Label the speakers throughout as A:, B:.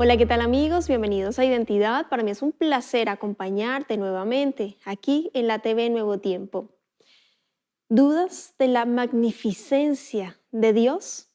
A: Hola, ¿qué tal amigos? Bienvenidos a Identidad. Para mí es un placer acompañarte nuevamente aquí en la TV Nuevo Tiempo. ¿Dudas de la magnificencia de Dios?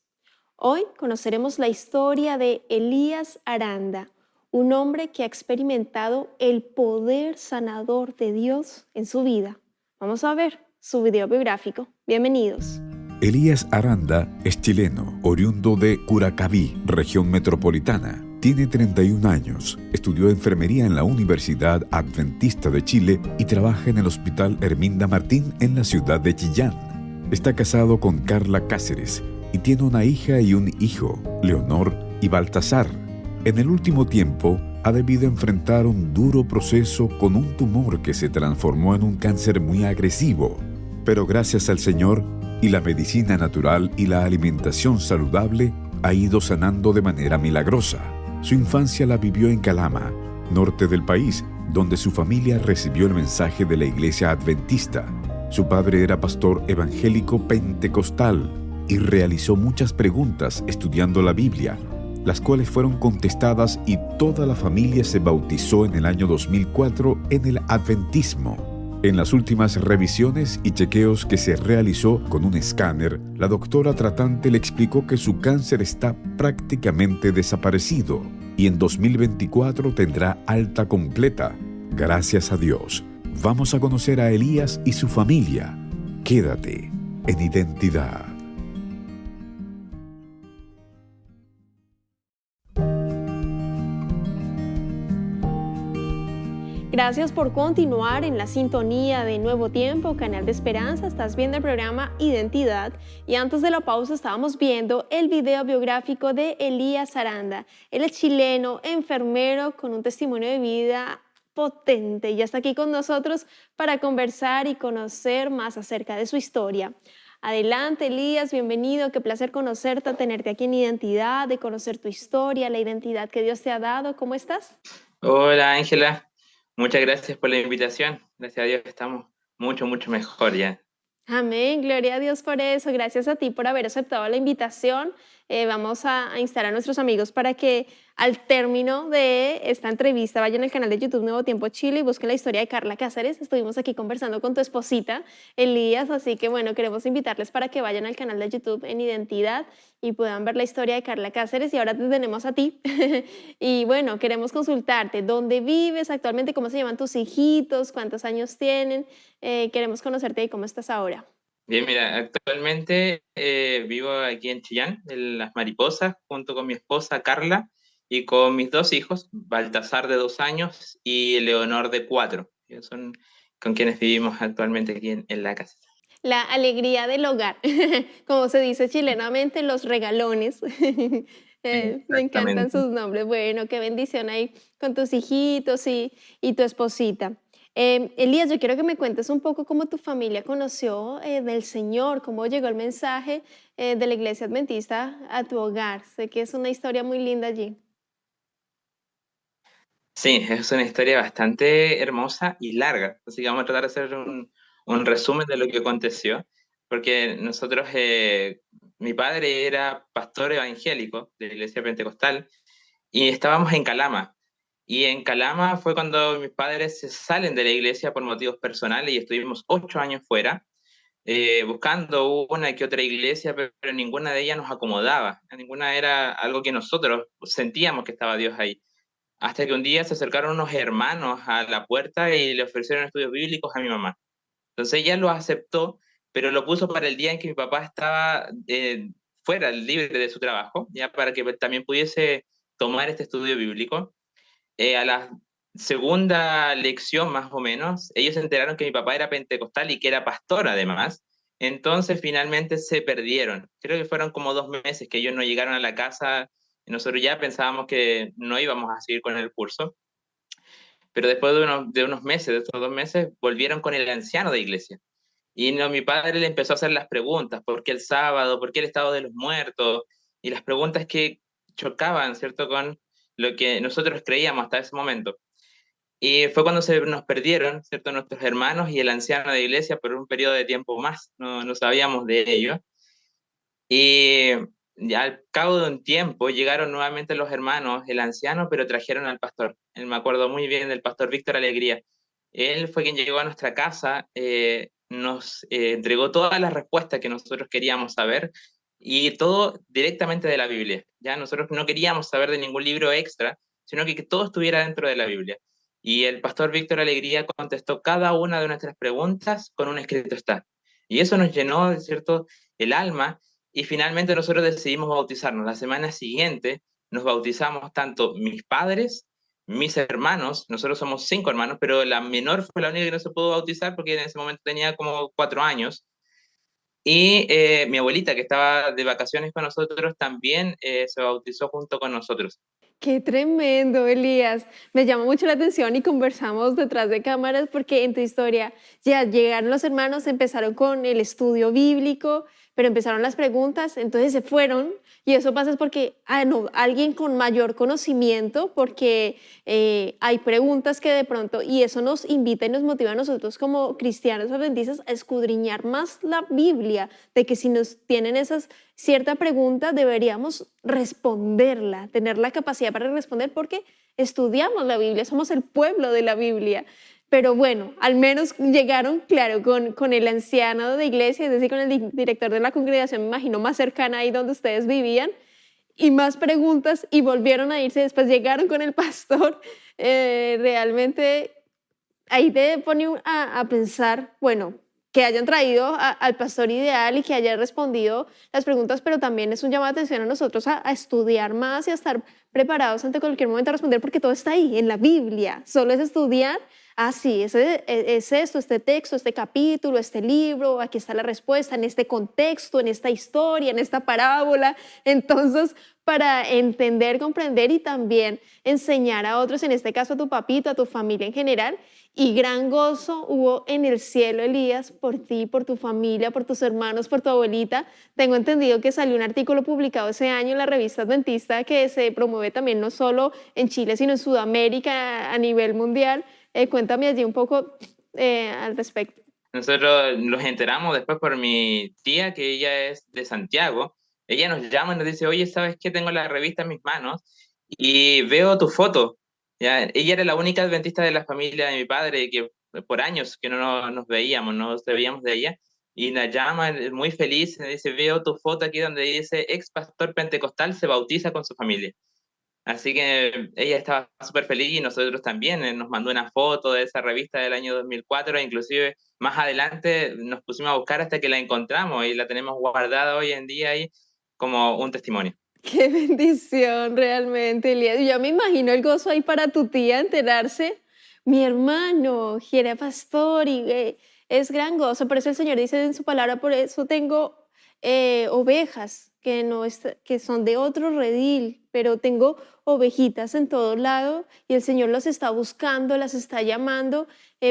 A: Hoy conoceremos la historia de Elías Aranda, un hombre que ha experimentado el poder sanador de Dios en su vida. Vamos a ver su video biográfico. Bienvenidos.
B: Elías Aranda es chileno, oriundo de Curacaví, región metropolitana. Tiene 31 años, estudió enfermería en la Universidad Adventista de Chile y trabaja en el Hospital Herminda Martín en la ciudad de Chillán. Está casado con Carla Cáceres y tiene una hija y un hijo, Leonor y Baltasar. En el último tiempo, ha debido enfrentar un duro proceso con un tumor que se transformó en un cáncer muy agresivo. Pero gracias al Señor y la medicina natural y la alimentación saludable, ha ido sanando de manera milagrosa. Su infancia la vivió en Calama, norte del país, donde su familia recibió el mensaje de la iglesia adventista. Su padre era pastor evangélico pentecostal y realizó muchas preguntas estudiando la Biblia, las cuales fueron contestadas y toda la familia se bautizó en el año 2004 en el adventismo. En las últimas revisiones y chequeos que se realizó con un escáner, la doctora tratante le explicó que su cáncer está prácticamente desaparecido y en 2024 tendrá alta completa. Gracias a Dios. Vamos a conocer a Elías y su familia. Quédate en Identidad.
A: Gracias por continuar en la sintonía de Nuevo Tiempo, Canal de Esperanza. Estás viendo el programa Identidad y antes de la pausa estábamos viendo el video biográfico de Elías Aranda. Él es chileno, enfermero con un testimonio de vida potente y ya está aquí con nosotros para conversar y conocer más acerca de su historia. Adelante, Elías, bienvenido. Qué placer conocerte, tenerte aquí en Identidad, de conocer tu historia, la identidad que Dios te ha dado. ¿Cómo estás?
C: Hola Ángela, muchas gracias por la invitación. Gracias a Dios estamos mucho mejor ya.
A: Amén, gloria a Dios por eso. Gracias a ti por haber aceptado la invitación. Vamos a instar a nuestros amigos para que al término de esta entrevista vayan al canal de YouTube Nuevo Tiempo Chile y busquen la historia de Carla Cáceres. Estuvimos aquí conversando con tu esposita, Elías, así que bueno, queremos invitarles para que vayan al canal de YouTube en Identidad y puedan ver la historia de Carla Cáceres. Y ahora te tenemos a ti. Y bueno, queremos consultarte. ¿Dónde vives actualmente? ¿Cómo se llaman tus hijitos? ¿Cuántos años tienen? Queremos conocerte y cómo estás ahora.
C: Bien, mira, actualmente vivo aquí en Chillán, en Las Mariposas, junto con mi esposa Carla y con mis dos hijos, Baltasar de 2 años y Leonor de 4. Ellos son con quienes vivimos actualmente aquí en la casa.
A: La alegría del hogar, como se dice chilenamente, los regalones. Me encantan
C: Exactamente.
A: sus nombres. Bueno, qué bendición ahí con tus hijitos y tu esposita. Elías, yo quiero que me cuentes un poco cómo tu familia conoció del Señor, cómo llegó el mensaje de la iglesia adventista a tu hogar. Sé que es una historia muy linda allí.
C: Sí, es una historia bastante hermosa y larga, así que vamos a tratar de hacer un resumen de lo que aconteció, porque nosotros, mi padre era pastor evangélico de la iglesia pentecostal y estábamos en Calama. Y en Calama fue cuando mis padres se salen de la iglesia por motivos personales y estuvimos 8 años fuera, buscando una que otra iglesia, pero ninguna de ellas nos acomodaba, ninguna era algo que nosotros sentíamos que estaba Dios ahí. Hasta que un día se acercaron unos hermanos a la puerta y le ofrecieron estudios bíblicos a mi mamá. Entonces ella lo aceptó, pero lo puso para el día en que mi papá estaba fuera, libre de su trabajo, ya para que también pudiese tomar este estudio bíblico. A la segunda lección, más o menos, ellos se enteraron que mi papá era pentecostal y que era pastor además. Entonces finalmente se perdieron. Creo que fueron como 2 meses que ellos no llegaron a la casa. Y nosotros ya pensábamos que no íbamos a seguir con el curso. Pero después de unos meses, de estos 2 meses, volvieron con el anciano de iglesia. Y no, mi padre le empezó a hacer las preguntas, ¿por qué el sábado? ¿Por qué el estado de los muertos? Y las preguntas que chocaban, ¿cierto?, con lo que nosotros creíamos hasta ese momento. Y fue cuando se nos perdieron, ¿cierto?, nuestros hermanos y el anciano de iglesia por un periodo de tiempo más, no sabíamos de ello. Y ya al cabo de un tiempo llegaron nuevamente los hermanos, el anciano, pero trajeron al pastor. Me acuerdo muy bien del pastor Víctor Alegría. Él fue quien llegó a nuestra casa, nos entregó todas las respuestas que nosotros queríamos saber y todo directamente de la Biblia. Ya nosotros no queríamos saber de ningún libro extra, sino que todo estuviera dentro de la Biblia. Y el pastor Víctor Alegría contestó cada una de nuestras preguntas con un escrito está. Y eso nos llenó, de cierto, el alma y finalmente nosotros decidimos bautizarnos. La semana siguiente nos bautizamos tanto mis padres, mis hermanos, nosotros somos 5 hermanos, pero la menor fue la única que no se pudo bautizar porque en ese momento tenía como 4 años. Y mi abuelita, que estaba de vacaciones con nosotros, también se bautizó junto con nosotros.
A: Qué tremendo, Elías. Me llama mucho la atención y conversamos detrás de cámaras porque en tu historia ya llegaron los hermanos, empezaron con el estudio bíblico, pero empezaron las preguntas, entonces se fueron y eso pasa es porque no, alguien con mayor conocimiento, porque hay preguntas que de pronto, y eso nos invita y nos motiva a nosotros como cristianos adventistas a escudriñar más la Biblia, de que si nos tienen esas cierta pregunta deberíamos responderla, tener la capacidad para responder porque estudiamos la Biblia, somos el pueblo de la Biblia. Pero bueno, al menos llegaron, claro, con el anciano de iglesia, es decir, con el director de la congregación, me imagino, más cercana ahí donde ustedes vivían, y más preguntas, y volvieron a irse, después llegaron con el pastor. Realmente ahí te pone a pensar, bueno, que hayan traído al pastor ideal y que haya respondido las preguntas, pero también es un llamado de atención a nosotros a estudiar más y a estar preparados ante cualquier momento a responder, porque todo está ahí en la Biblia. Solo es estudiar, sí, es esto, este texto, este capítulo, este libro, aquí está la respuesta, en este contexto, en esta historia, en esta parábola. Entonces, para entender, comprender y también enseñar a otros, en este caso a tu papito, a tu familia en general. Y gran gozo hubo en el cielo, Elías, por ti, por tu familia, por tus hermanos, por tu abuelita. Tengo entendido que salió un artículo publicado ese año en la revista Adventista que se promueve también no solo en Chile, sino en Sudamérica a nivel mundial. Cuéntame allí un poco al respecto.
C: Nosotros nos enteramos después por mi tía, que ella es de Santiago. Ella nos llama y nos dice, oye, ¿sabes qué? Tengo la revista en mis manos y veo tu foto. ¿Ya? Ella era la única adventista de la familia de mi padre que por años que nos veíamos, no nos veíamos de ella. Y nos llama muy feliz, y dice, veo tu foto aquí donde dice, ex pastor pentecostal se bautiza con su familia. Así que ella estaba súper feliz y nosotros también. Nos mandó una foto de esa revista del año 2004, e inclusive más adelante nos pusimos a buscar hasta que la encontramos y la tenemos guardada hoy en día ahí como un testimonio.
A: Qué bendición realmente, Elías. Yo me imagino el gozo ahí para tu tía enterarse. Mi hermano, era pastor y es gran gozo. Por eso el Señor dice en su palabra, por eso tengo ovejas que, no que son de otro redil, pero tengo ovejitas en todo lado y el Señor los está buscando, las está llamando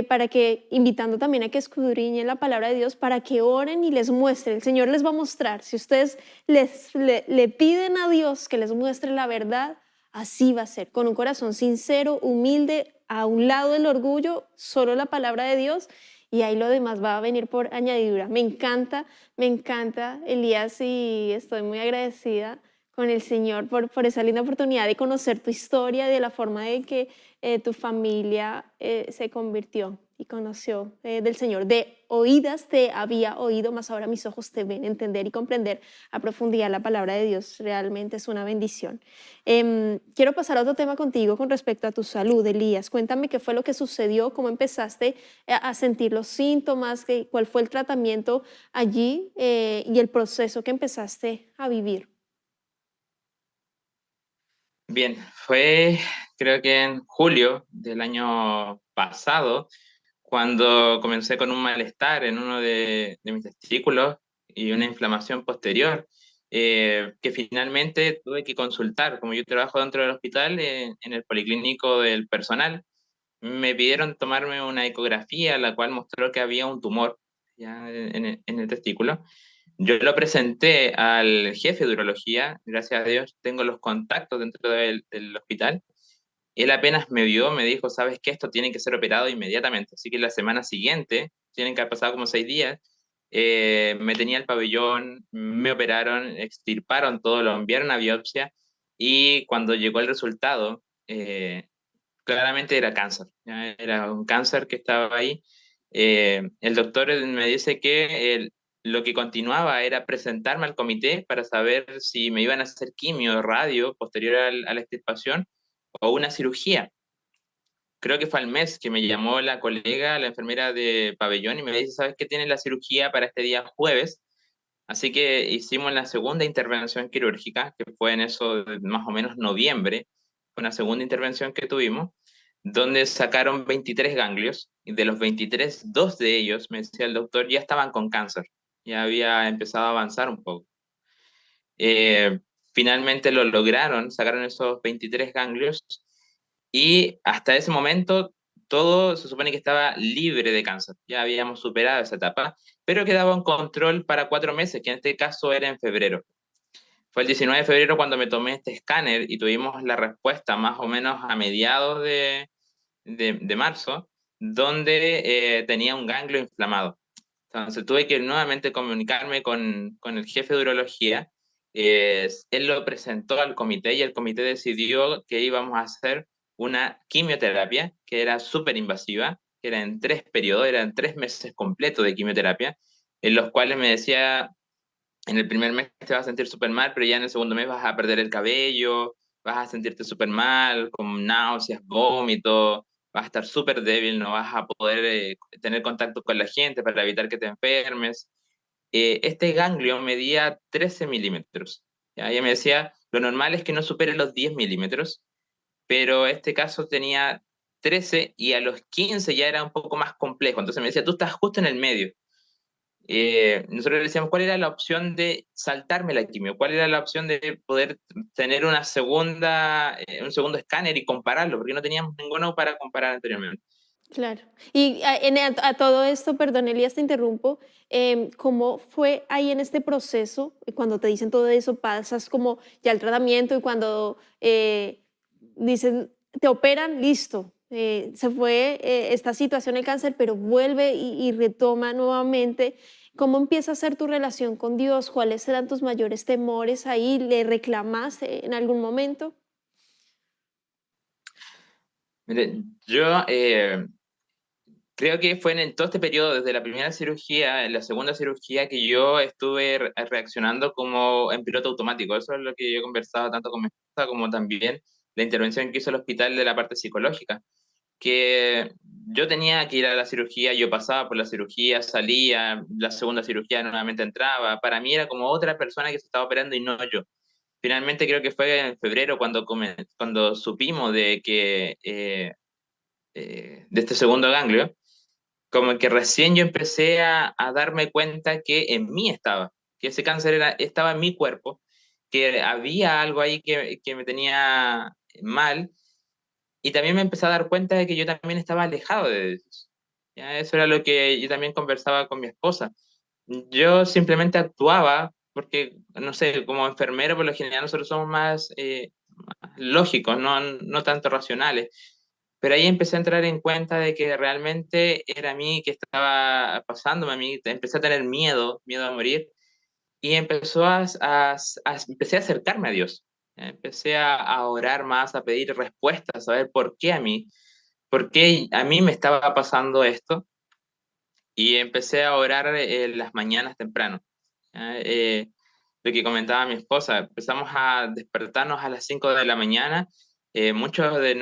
A: para que, invitando también a que escudriñen la palabra de Dios, para que oren y les muestre. El Señor les va a mostrar. Si ustedes le piden a Dios que les muestre la verdad, así va a ser, con un corazón sincero, humilde, a un lado del orgullo, solo la palabra de Dios, y ahí lo demás va a venir por añadidura. Me encanta, Elías, y estoy muy agradecida con el Señor por esa linda oportunidad de conocer tu historia, de la forma de que tu familia se convirtió y conoció del Señor. De oídas te había oído, mas ahora mis ojos te ven, entender y comprender a profundidad la palabra de Dios. Realmente es una bendición. Quiero pasar a otro tema contigo con respecto a tu salud, Elías. Cuéntame qué fue lo que sucedió, cómo empezaste a sentir los síntomas, cuál fue el tratamiento allí y el proceso que empezaste a vivir.
C: Bien, fue creo que en julio del año pasado cuando comencé con un malestar en uno de mis testículos y una inflamación posterior, que finalmente tuve que consultar. Como yo trabajo dentro del hospital, en el policlínico del personal, me pidieron tomarme una ecografía, la cual mostró que había un tumor ya en el testículo. Yo lo presenté al jefe de urología, gracias a Dios tengo los contactos dentro del hospital. Él apenas me vio, me dijo, sabes que esto tiene que ser operado inmediatamente. Así que la semana siguiente, tienen que haber pasado como 6 días, me tenía el pabellón, me operaron, extirparon todo, lo enviaron a biopsia y cuando llegó el resultado, claramente era cáncer, ¿ya? Era un cáncer que estaba ahí. El doctor me dice que lo que continuaba era presentarme al comité para saber si me iban a hacer quimio, radio, posterior a la extirpación, o una cirugía. Creo que fue al mes que me llamó la colega, la enfermera de pabellón, y me dice, ¿sabes qué? Tienen la cirugía para este día jueves. Así que hicimos la segunda intervención quirúrgica, que fue en eso de más o menos noviembre, fue una segunda intervención que tuvimos, donde sacaron 23 ganglios, y de los 23, dos de ellos, me decía el doctor, ya estaban con cáncer, ya había empezado a avanzar un poco. Eh, Finalmente lo lograron, sacaron esos 23 ganglios, y hasta ese momento todo se supone que estaba libre de cáncer, ya habíamos superado esa etapa, pero quedaba un control para 4 meses, que en este caso era en febrero. Fue el 19 de febrero cuando me tomé este escáner y tuvimos la respuesta más o menos a mediados de marzo, donde tenía un ganglio inflamado. Entonces tuve que nuevamente comunicarme con el jefe de urología. Él lo presentó al comité y el comité decidió que íbamos a hacer una quimioterapia que era súper invasiva, que era en 3 periodos, eran 3 meses completos de quimioterapia, en los cuales me decía, en el primer mes te vas a sentir súper mal, pero ya en el segundo mes vas a perder el cabello, vas a sentirte súper mal, con náuseas, vómitos, vas a estar súper débil, no vas a poder tener contacto con la gente para evitar que te enfermes. Este ganglio medía 13 milímetros. ¿Ya? Ella me decía, lo normal es que no supere los 10 milímetros, pero este caso tenía 13 y a los 15 ya era un poco más complejo. Entonces me decía, tú estás justo en el medio. Nosotros le decíamos cuál era la opción de saltarme la quimio, cuál era la opción de poder tener un segundo escáner y compararlo, porque no teníamos ninguno para comparar anteriormente.
A: Claro. Y a todo esto, perdón, Elías, te interrumpo. ¿Cómo fue ahí en este proceso? Cuando te dicen todo eso, pasas como ya el tratamiento y cuando dicen, te operan, listo. Se fue esta situación, el cáncer, pero vuelve y retoma nuevamente. ¿Cómo empieza a ser tu relación con Dios? ¿Cuáles eran tus mayores temores ahí? ¿Le reclamaste en algún momento?
C: Mire, yo creo que fue en todo este periodo, desde la primera cirugía, en la segunda cirugía, que yo estuve reaccionando como en piloto automático. Eso es lo que yo he conversado tanto con mi esposa como también la intervención que hizo el hospital de la parte psicológica, que yo tenía que ir a la cirugía, yo pasaba por la cirugía, salía, la segunda cirugía nuevamente entraba. Para mí era como otra persona que se estaba operando y no yo. Finalmente creo que fue en febrero cuando, cuando supimos de que de este segundo ganglio, como que recién yo empecé a darme cuenta que en mí estaba, que ese cáncer estaba en mi cuerpo, que había algo ahí que me tenía mal, y también me empecé a dar cuenta de que yo también estaba alejado de Dios. ¿Ya? Eso era lo que yo también conversaba con mi esposa. Yo simplemente actuaba porque, no sé, como enfermero por lo general nosotros somos más lógicos, no tanto racionales. Pero ahí empecé a entrar en cuenta de que realmente era a mí que estaba pasándome a mí, empecé a tener miedo, miedo a morir, y empecé a acercarme a Dios. Empecé a orar más, a pedir respuestas, a ver por qué a mí, por qué a mí me estaba pasando esto, y empecé a orar en las mañanas temprano. ¿Ya? Lo que comentaba mi esposa, empezamos a despertarnos a las 5 de la mañana. Muchos de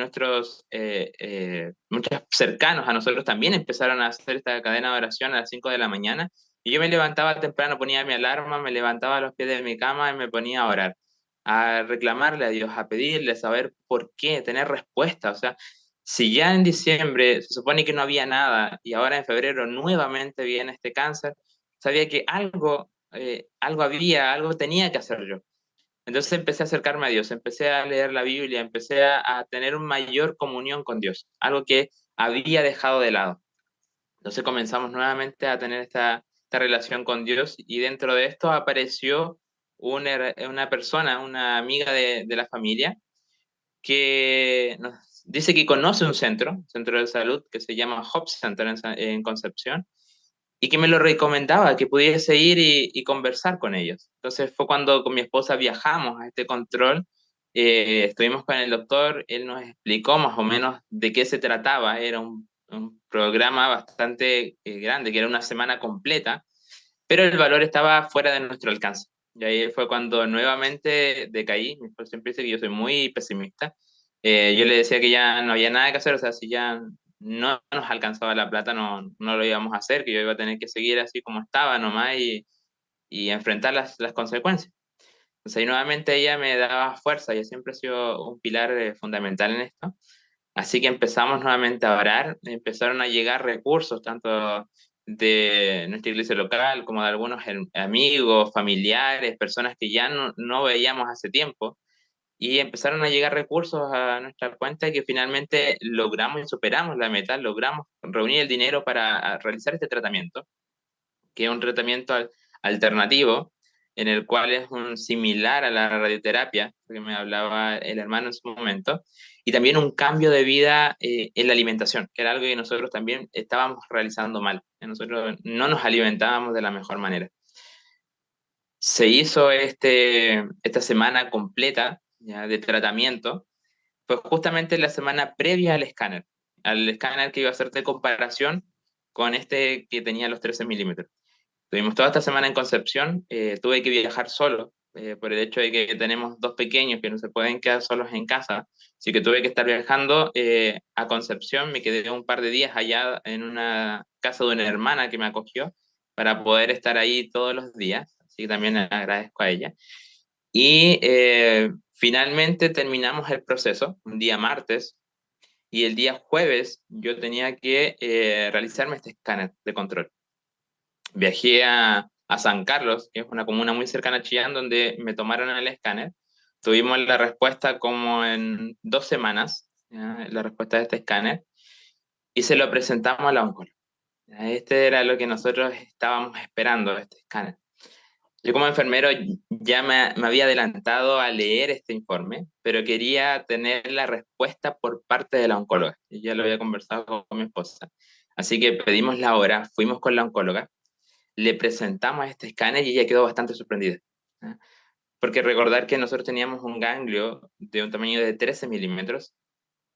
C: muchos cercanos a nosotros también empezaron a hacer esta cadena de oración a las 5 de la mañana. Y yo me levantaba temprano, ponía mi alarma, me levantaba a los pies de mi cama y me ponía a orar, a reclamarle a Dios, a pedirle, a saber por qué, tener respuesta. O sea, si ya en diciembre se supone que no había nada y ahora en febrero nuevamente viene este cáncer, sabía que algo había, algo tenía que hacer yo. Entonces empecé a acercarme a Dios, empecé a leer la Biblia, empecé a tener una mayor comunión con Dios, algo que había dejado de lado. Entonces comenzamos nuevamente a tener esta relación con Dios y dentro de esto apareció una persona, una amiga de la familia, que nos dice que conoce un centro de salud que se llama Hope Center en Concepción, y que me lo recomendaba, que pudiese ir y conversar con ellos. Entonces fue cuando con mi esposa viajamos a este control, estuvimos con el doctor, él nos explicó más o menos de qué se trataba, era un programa bastante grande, que era una semana completa, pero el valor estaba fuera de nuestro alcance. Y ahí fue cuando nuevamente decaí, mi esposa siempre dice que yo soy muy pesimista. Yo le decía que ya no había nada que hacer, o sea, si ya no nos alcanzaba la plata, no lo íbamos a hacer, que yo iba a tener que seguir así como estaba nomás y enfrentar las consecuencias. Entonces ahí nuevamente ella me daba fuerza, ella siempre ha sido un pilar fundamental en esto. Así que empezamos nuevamente a orar, empezaron a llegar recursos, tanto de nuestra iglesia local como de algunos amigos, familiares, personas que ya no veíamos hace tiempo, y empezaron a llegar recursos a nuestra cuenta que finalmente logramos y superamos la meta, logramos reunir el dinero para realizar este tratamiento, que es un tratamiento alternativo, en el cual es un similar a la radioterapia, que me hablaba el hermano en su momento, y también un cambio de vida en la alimentación, que era algo que nosotros también estábamos realizando mal. Nosotros no nos alimentábamos de la mejor manera. Se hizo esta semana completa ya, de tratamiento, fue justamente la semana previa al escáner que iba a hacer de comparación con este que tenía los 13 milímetros. Estuvimos toda esta semana en Concepción, tuve que viajar solo, por el hecho de que tenemos dos pequeños que no se pueden quedar solos en casa, así que tuve que estar viajando a Concepción, me quedé un par de días allá en una casa de una hermana que me acogió para poder estar ahí todos los días, así que también agradezco a ella. Y finalmente terminamos el proceso, un día martes, y el día jueves yo tenía que realizarme este escáner de control. Viajé a San Carlos, que es una comuna muy cercana a Chillán, donde me tomaron el escáner. Tuvimos la respuesta como en 2 semanas, ¿ya? La respuesta de este escáner, y se lo presentamos a la oncóloga. ¿Ya? Este era lo que nosotros estábamos esperando, este escáner. Yo como enfermero ya me había adelantado a leer este informe, pero quería tener la respuesta por parte de la oncóloga. Y ya lo había conversado con mi esposa. Así que pedimos la hora, fuimos con la oncóloga, le presentamos este escáner y ella quedó bastante sorprendida. ¿Ah? Porque recordar que nosotros teníamos un ganglio de un tamaño de 13 milímetros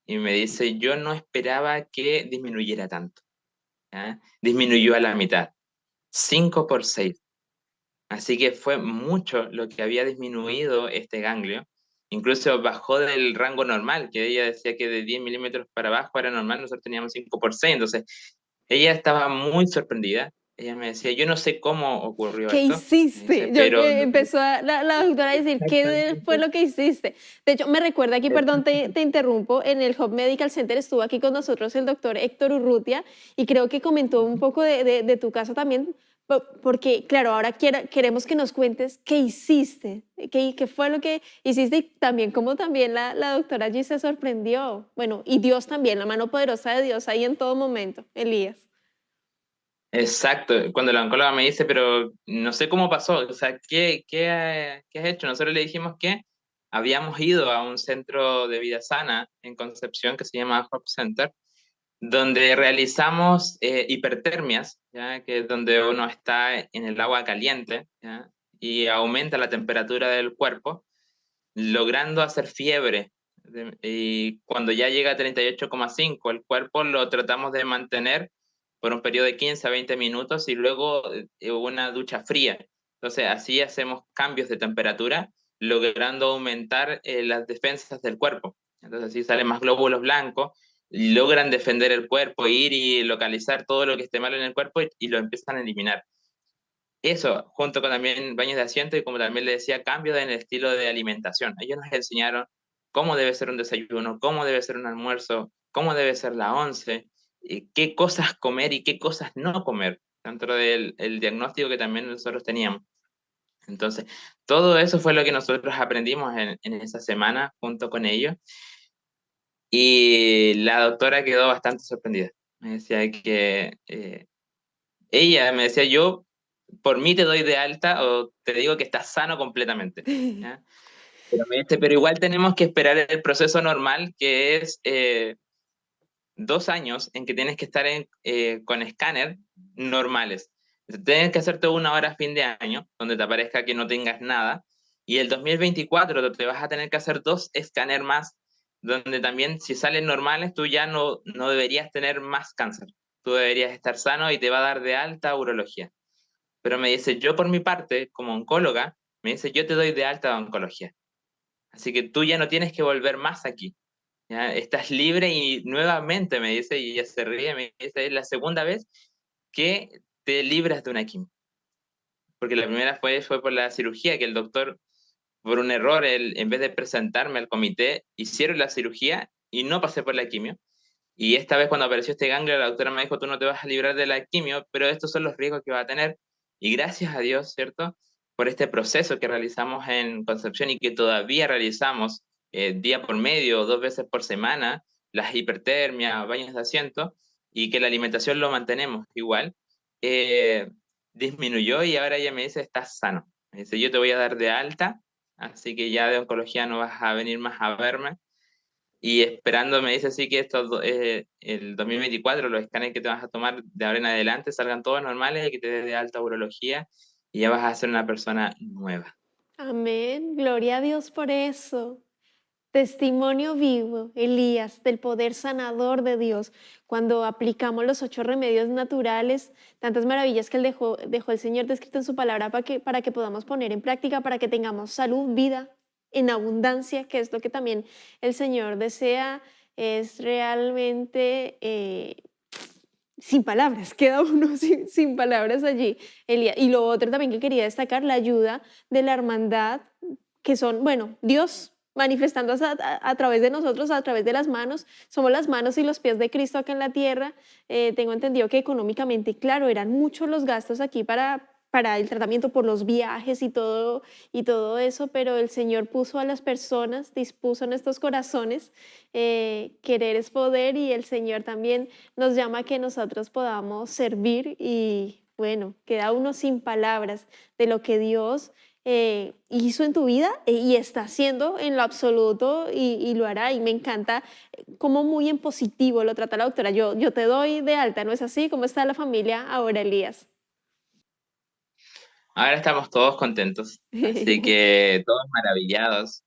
C: y me dice, yo no esperaba que disminuyera tanto. ¿Ah? Disminuyó a la mitad, 5 por 6. Así que fue mucho lo que había disminuido este ganglio. Incluso bajó del rango normal, que ella decía que de 10 milímetros para abajo era normal, nosotros teníamos 5 por 6. Entonces, ella estaba muy sorprendida. Ella me decía, yo no sé cómo ocurrió
A: ¿Qué
C: esto. Me
A: hiciste?
C: dice, pero
A: Empezó la doctora a decir, ¿qué fue
C: exactamente.
A: lo que hiciste? De hecho, me recuerda aquí, perdón, te interrumpo, en el Hub Medical Center estuvo aquí con nosotros el doctor Héctor Urrutia y creo que comentó un poco de tu caso también, porque claro, ahora queremos que nos cuentes qué hiciste, qué fue lo que hiciste y también cómo también la doctora allí se sorprendió. Bueno, y Dios también, la mano poderosa de Dios ahí en todo momento, Elías.
C: Exacto, cuando la oncóloga me dice, pero no sé cómo pasó, o sea, ¿qué has hecho? Nosotros le dijimos que habíamos ido a un centro de vida sana en Concepción que se llama Hope Center, donde realizamos hipertermias, ¿ya? Que es donde uno está en el agua caliente, ¿ya? Y aumenta la temperatura del cuerpo, logrando hacer fiebre. Y cuando ya llega a 38,5, el cuerpo lo tratamos de mantener por un periodo de 15 a 20 minutos y luego una ducha fría. Entonces, así hacemos cambios de temperatura, logrando aumentar las defensas del cuerpo. Entonces, así salen más glóbulos blancos, logran defender el cuerpo, ir y localizar todo lo que esté mal en el cuerpo y lo empiezan a eliminar. Eso, junto con también baños de asiento y como también le decía, cambio en el estilo de alimentación. Ellos nos enseñaron cómo debe ser un desayuno, cómo debe ser un almuerzo, cómo debe ser la once, y qué cosas comer y qué cosas no comer, dentro del el diagnóstico que también nosotros teníamos. Entonces, todo eso fue lo que nosotros aprendimos en esa semana junto con ellos. Y la doctora quedó bastante sorprendida. Me decía que ella me decía, yo por mí te doy de alta o te digo que estás sano completamente. ¿Ya? Pero me dice, pero igual tenemos que esperar el proceso normal, que es 2 años en que tienes que estar con escáner normales. Tienes que hacerte 1 hora a fin de año, donde te aparezca que no tengas nada, y el 2024 te vas a tener que hacer 2 escáner más, donde también si salen normales, tú ya no deberías tener más cáncer. Tú deberías estar sano y te va a dar de alta urología. Pero me dice, yo por mi parte, como oncóloga, me dice, yo te doy de alta de oncología. Así que tú ya no tienes que volver más aquí. ¿Ya? Estás libre y nuevamente me dice, y ella se ríe, me dice, es la segunda vez que te libras de una quimio. Porque la primera fue por la cirugía, que el doctor, por un error, él, en vez de presentarme al comité, hicieron la cirugía y no pasé por la quimio. Y esta vez cuando apareció este ganglio, la doctora me dijo, tú no te vas a librar de la quimio, pero estos son los riesgos que va a tener. Y gracias a Dios, ¿cierto? Por este proceso que realizamos en Concepción y que todavía realizamos día por medio, 2 veces por semana, las hipertermias, baños de asiento, y que la alimentación lo mantenemos igual, eh, disminuyó y ahora ella me dice, estás sano. Me dice, yo te voy a dar de alta, así que ya de oncología no vas a venir más a verme. Y esperando, me dice, sí, que el 2024, los escáneres que te vas a tomar de ahora en adelante salgan todos normales y que te des de alta urología y ya vas a ser una persona nueva.
A: Amén. Gloria a Dios por eso. Testimonio vivo, Elías, del poder sanador de Dios. Cuando aplicamos los 8 remedios naturales, tantas maravillas que él dejó el Señor descrito en su palabra para que podamos poner en práctica, para que tengamos salud, vida en abundancia, que es lo que también el Señor desea, es realmente sin palabras, queda uno sin palabras allí, Elías. Y lo otro también que quería destacar, la ayuda de la hermandad, que son, bueno, Dios manifestándose a través de nosotros, a través de las manos. Somos las manos y los pies de Cristo acá en la tierra. Tengo entendido que económicamente, claro, eran muchos los gastos aquí para el tratamiento por los viajes y todo eso, pero el Señor puso a las personas, dispuso en estos corazones, querer es poder, y el Señor también nos llama a que nosotros podamos servir. Y bueno, queda uno sin palabras de lo que Dios hizo en tu vida y está haciendo en lo absoluto, y lo hará. Y me encanta cómo muy en positivo lo trata la doctora. Yo te doy de alta, ¿no es así? ¿Cómo está la familia ahora, Elías?
C: Ahora estamos todos contentos, así que todos maravillados,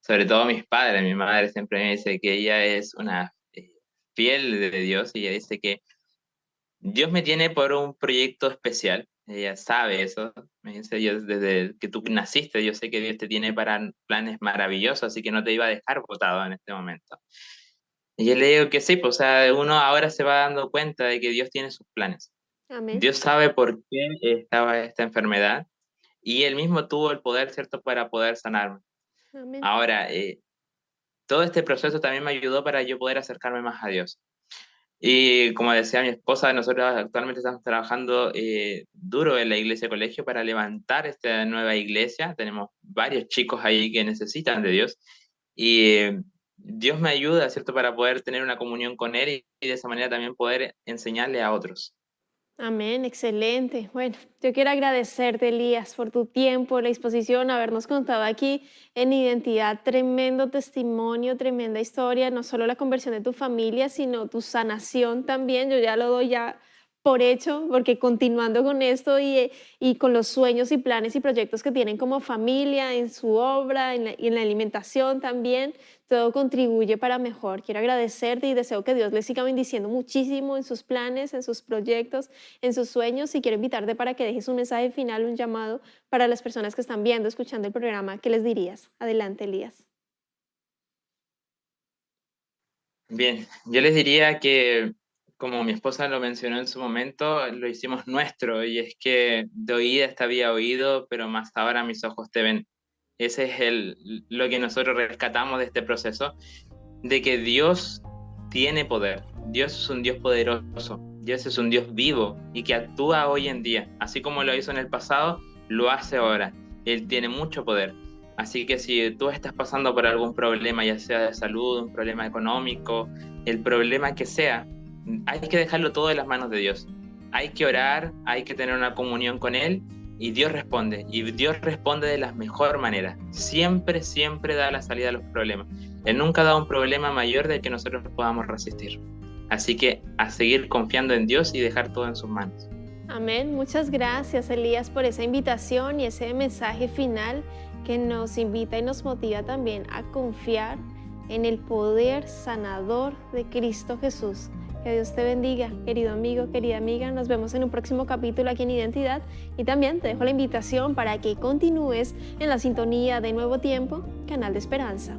C: sobre todo mis padres. Mi madre siempre me dice que ella es una fiel de Dios y ella dice que Dios me tiene por un proyecto especial. Ella sabe eso. Me dice, yo desde que tú naciste, yo sé que Dios te tiene para planes maravillosos, así que no te iba a dejar botado en este momento. Y yo le digo que sí, pues, o sea, uno ahora se va dando cuenta de que Dios tiene sus planes.
A: Amén.
C: Dios sabe por qué estaba esta enfermedad y Él mismo tuvo el poder, ¿cierto?, para poder sanarme.
A: Amén.
C: Ahora, todo este proceso también me ayudó para yo poder acercarme más a Dios. Y como decía mi esposa, nosotros actualmente estamos trabajando duro en la iglesia colegio para levantar esta nueva iglesia. Tenemos varios chicos ahí que necesitan de Dios y Dios me ayuda, ¿cierto?, para poder tener una comunión con Él y de esa manera también poder enseñarle a otros.
A: Amén, excelente. Bueno, yo quiero agradecerte, Elías, por tu tiempo, la disposición, habernos contado aquí en Identidad tremendo testimonio, tremenda historia, no solo la conversión de tu familia, sino tu sanación también. Yo ya lo doy ya por hecho, porque continuando con esto y con los sueños y planes y proyectos que tienen como familia, en su obra, y en la alimentación también, todo contribuye para mejor. Quiero agradecerte y deseo que Dios les siga bendiciendo muchísimo en sus planes, en sus proyectos, en sus sueños, y quiero invitarte para que dejes un mensaje final, un llamado para las personas que están viendo, escuchando el programa. ¿Qué les dirías? Adelante, Elías.
C: Bien, yo les diría que, como mi esposa lo mencionó en su momento, lo hicimos nuestro, y es que de oídas te había oído, pero más ahora mis ojos te ven. Ese es lo que nosotros rescatamos de este proceso, de que Dios tiene poder. Dios es un Dios poderoso, Dios es un Dios vivo y que actúa hoy en día. Así como lo hizo en el pasado, lo hace ahora. Él tiene mucho poder. Así que si tú estás pasando por algún problema, ya sea de salud, un problema económico, el problema que sea, hay que dejarlo todo en las manos de Dios. Hay que orar, hay que tener una comunión con Él, y Dios responde de la mejor manera. Siempre, siempre da la salida a los problemas. Él nunca da un problema mayor del que nosotros podamos resistir. Así que a seguir confiando en Dios y dejar todo en sus manos.
A: Amén. Muchas gracias, Elías, por esa invitación y ese mensaje final que nos invita y nos motiva también a confiar en el poder sanador de Cristo Jesús. Que Dios te bendiga, querido amigo, querida amiga. Nos vemos en un próximo capítulo aquí en Identidad. Y también te dejo la invitación para que continúes en la sintonía de Nuevo Tiempo, canal de esperanza.